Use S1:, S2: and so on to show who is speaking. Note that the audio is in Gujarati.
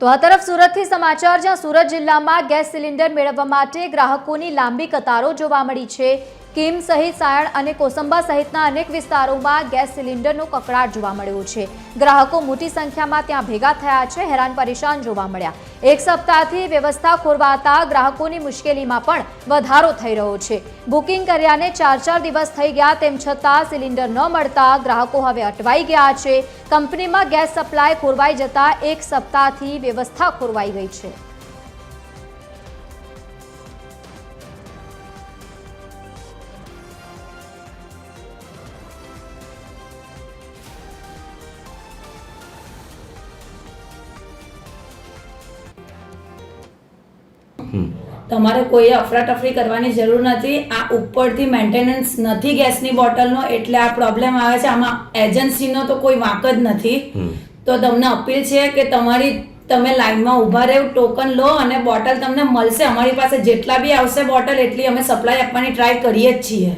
S1: તો આ તરફ સુરતથી સમાચાર, જ્યાં સુરત જિલ્લામાં ગેસ સિલિન્ડર મેળવવા માટે ગ્રાહકોની લાંબી કતારો જોવા મળી છે। કીમ સહિત સાયણ અને કોસંબા સહિતના અનેક વિસ્તારોમાં ગેસ સિલિન્ડરનો કકળાટ જોવા મળ્યો છે। ગ્રાહકો મોટી સંખ્યામાં ત્યાં ભેગા થયા છે, હેરાન પરેશાન જોવા મળ્યા। એક સપ્તાહથી વ્યવસ્થા ખોરવાતા ગ્રાહકોની મુશ્કેલીમાં પણ વધારો થઈ રહ્યો છે। બુકિંગ કર્યાને 4 દિવસ થઈ ગયા, તેમ છતાં સિલિન્ડર ન મળતા ગ્રાહકો હવે અટવાઈ ગયા છે। કંપનીમાં ગેસ સપ્લાય ખોરવાઈ જતા એક સપ્તાહથી વ્યવસ્થા ખોરવાઈ ગઈ છે।
S2: તમારે કોઈ અફરાતફરી કરવાની જરૂર નથી। આ ઉપરથી મેન્ટેનન્સ નથી ગેસની બોટલનો, એટલે આ પ્રોબ્લેમ આવે છે। આમાં એજન્સીનો તો કોઈ વાંક જ નથી। તો તમને અપીલ છે કે તમે લાઈનમાં ઊભા રહો, ટોકન લો અને બોટલ તમને મળશે। અમારી પાસે જેટલા બી આવશે બોટલ એટલી અમે સપ્લાય આપવાની ટ્રાય કરીએ જ છીએ।